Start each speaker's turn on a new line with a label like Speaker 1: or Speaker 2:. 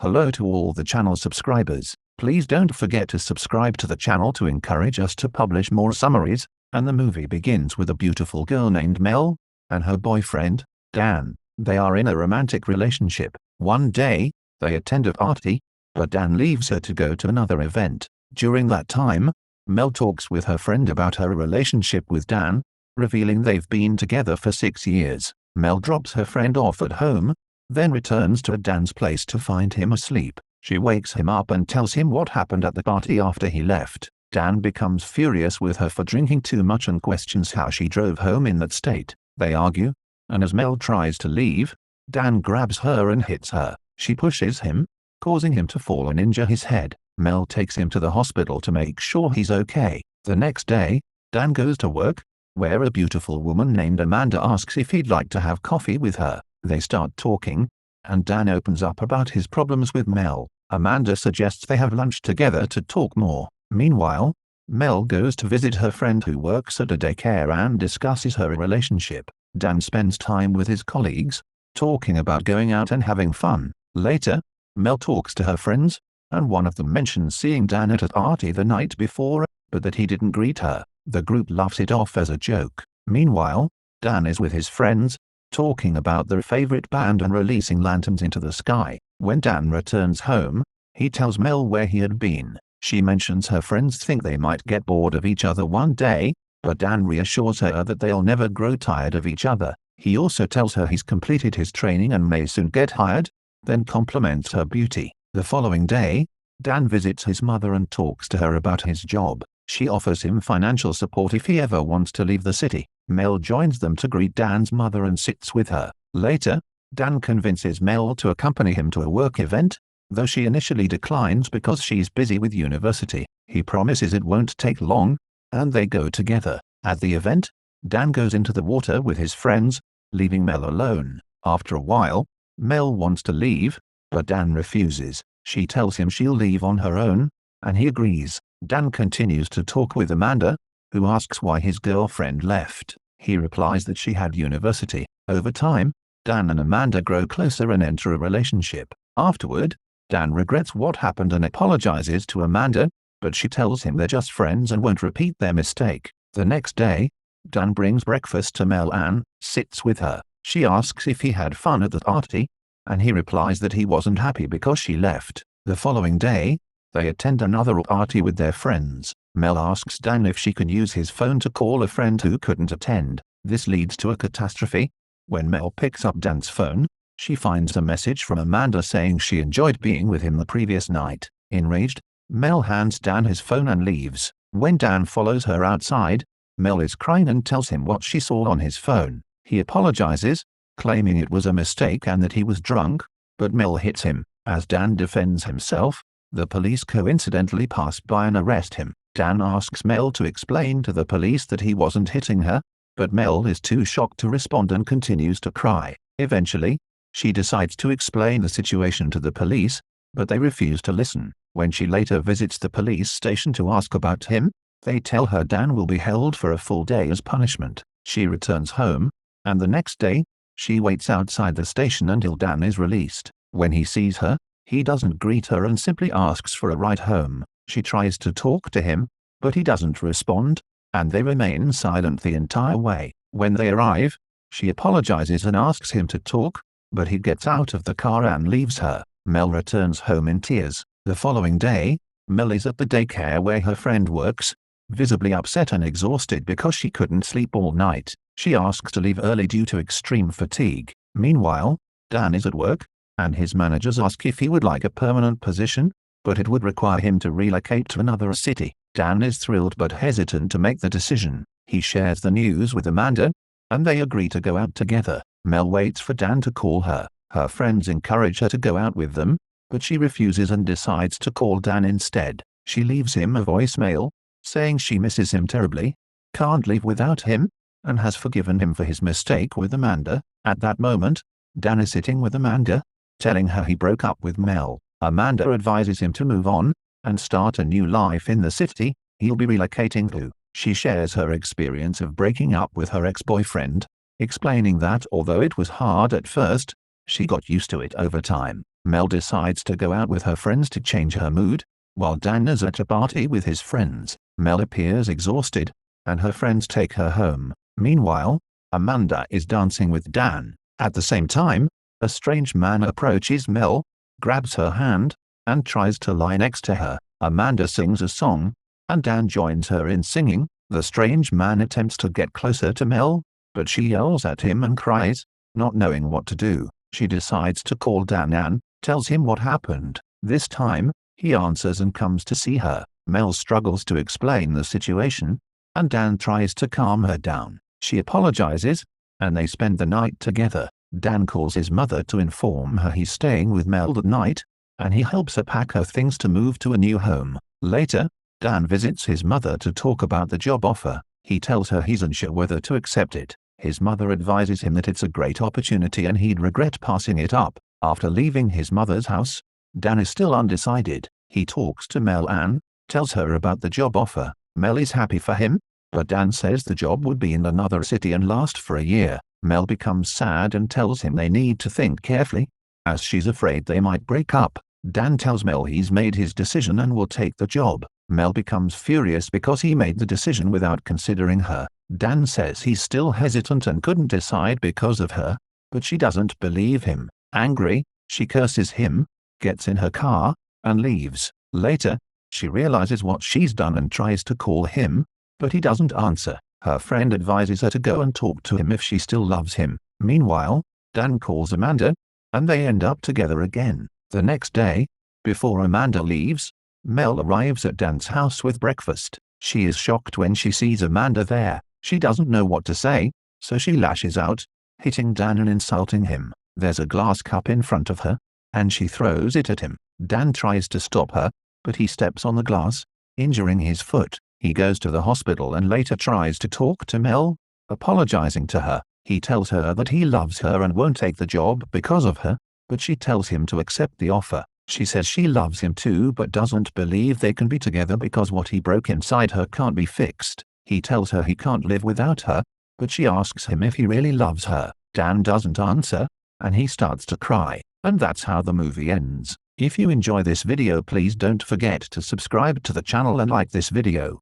Speaker 1: Hello to all the channel subscribers. Please don't forget to subscribe to the channel to encourage us to publish more summaries. And the movie begins with a beautiful girl named Mel and her boyfriend, Dan. They are in a romantic relationship. One day, they attend a party, but Dan leaves her to go to another event. During that time, Mel talks with her friend about her relationship with Dan, revealing they've been together for 6 years. Mel drops her friend off at home, then returns to Dan's place to find him asleep. She wakes him up and tells him what happened at the party after he left. Dan becomes furious with her for drinking too much and questions how she drove home in that state. They argue, and as Mel tries to leave, Dan grabs her and hits her. She pushes him, causing him to fall and injure his head. Mel takes him to the hospital to make sure he's okay. The next day, Dan goes to work, where a beautiful woman named Amanda asks if he'd like to have coffee with her. They start talking, and Dan opens up about his problems with Mel. Amanda suggests they have lunch together to talk more. Meanwhile, Mel goes to visit her friend who works at a daycare and discusses her relationship. Dan spends time with his colleagues, talking about going out and having fun. Later, Mel talks to her friends, and one of them mentions seeing Dan at a party the night before, but that he didn't greet her. The group laughs it off as a joke. Meanwhile, Dan is with his friends, talking about their favorite band and releasing lanterns into the sky. When Dan returns home, he tells Mel where he had been. She mentions her friends think they might get bored of each other one day, but Dan reassures her that they'll never grow tired of each other. He also tells her he's completed his training and may soon get hired, then compliments her beauty. The following day, Dan visits his mother and talks to her about his job. She offers him financial support if he ever wants to leave the city. Mel joins them to greet Dan's mother and sits with her. Later, Dan convinces Mel to accompany him to a work event, though she initially declines because she's busy with university. He promises it won't take long, and they go together. At the event, Dan goes into the water with his friends, leaving Mel alone. After a while, Mel wants to leave, but Dan refuses. She tells him she'll leave on her own, and he agrees. Dan continues to talk with Amanda, who asks why his girlfriend left. He replies that she had university. Over time, Dan and Amanda grow closer and enter a relationship. Afterward, Dan regrets what happened and apologizes to Amanda, but she tells him they're just friends and won't repeat their mistake. The next day, Dan brings breakfast to Mel and sits with her. She asks if he had fun at the party, and he replies that he wasn't happy because she left. The following day, they attend another party with their friends. Mel asks Dan if she can use his phone to call a friend who couldn't attend. This leads to a catastrophe. When Mel picks up Dan's phone, she finds a message from Amanda saying she enjoyed being with him the previous night. Enraged, Mel hands Dan his phone and leaves. When Dan follows her outside, Mel is crying and tells him what she saw on his phone. He apologizes, claiming it was a mistake and that he was drunk, but Mel hits him. As Dan defends himself, the police coincidentally pass by and arrest him. Dan asks Mel to explain to the police that he wasn't hitting her, but Mel is too shocked to respond and continues to cry. Eventually, she decides to explain the situation to the police, but they refuse to listen. When she later visits the police station to ask about him, they tell her Dan will be held for a full day as punishment. She returns home, and the next day, she waits outside the station until Dan is released. When he sees her, he doesn't greet her and simply asks for a ride home. She tries to talk to him, but he doesn't respond, and they remain silent the entire way. When they arrive, she apologizes and asks him to talk, but he gets out of the car and leaves her. Mel returns home in tears. The following day, Mel is at the daycare where her friend works, visibly upset and exhausted because she couldn't sleep all night. She asks to leave early due to extreme fatigue. Meanwhile, Dan is at work, and his managers ask if he would like a permanent position, but it would require him to relocate to another city. Dan is thrilled but hesitant to make the decision. He shares the news with Amanda, and they agree to go out together. Mel waits for Dan to call her. Her friends encourage her to go out with them, but she refuses and decides to call Dan instead. She leaves him a voicemail, saying she misses him terribly, can't live without him, and has forgiven him for his mistake with Amanda. At that moment, Dan is sitting with Amanda, telling her he broke up with Mel. Amanda advises him to move on and start a new life in the city he'll be relocating to. She shares her experience of breaking up with her ex-boyfriend, explaining that although it was hard at first, she got used to it over time. Mel decides to go out with her friends to change her mood. While Dan is at a party with his friends, Mel appears exhausted, and her friends take her home. Meanwhile, Amanda is dancing with Dan. At the same time, a strange man approaches Mel, grabs her hand, and tries to lie next to her. Amanda sings a song, and Dan joins her in singing. The strange man attempts to get closer to Mel, but she yells at him and cries. Not knowing what to do, she decides to call Dan and tells him what happened. This time, he answers and comes to see her. Mel struggles to explain the situation, and Dan tries to calm her down. She apologizes, and they spend the night together. Dan calls his mother to inform her he's staying with Mel that night, and he helps her pack her things to move to a new home. Later, Dan visits his mother to talk about the job offer. He tells her he's unsure whether to accept it. His mother advises him that it's a great opportunity and he'd regret passing it up. After leaving his mother's house, Dan is still undecided. He talks to Mel and tells her about the job offer. Mel is happy for him, but Dan says the job would be in another city and last for a year. Mel becomes sad and tells him they need to think carefully, as she's afraid they might break up. Dan tells Mel he's made his decision and will take the job. Mel becomes furious because he made the decision without considering her. Dan says he's still hesitant and couldn't decide because of her, but she doesn't believe him. Angry, she curses him, gets in her car, and leaves. Later, she realizes what she's done and tries to call him, but he doesn't answer. Her friend advises her to go and talk to him if she still loves him. Meanwhile, Dan calls Amanda, and they end up together again. The next day, before Amanda leaves, Mel arrives at Dan's house with breakfast. She is shocked when she sees Amanda there. She doesn't know what to say, so she lashes out, hitting Dan and insulting him. There's a glass cup in front of her, and she throws it at him. Dan tries to stop her, but he steps on the glass, injuring his foot. He goes to the hospital and later tries to talk to Mel, apologizing to her. He tells her that he loves her and won't take the job because of her, but she tells him to accept the offer. She says she loves him too but doesn't believe they can be together because what he broke inside her can't be fixed. He tells her he can't live without her, but she asks him if he really loves her. Dan doesn't answer, and he starts to cry, and that's how the movie ends. If you enjoy this video, please don't forget to subscribe to the channel and like this video.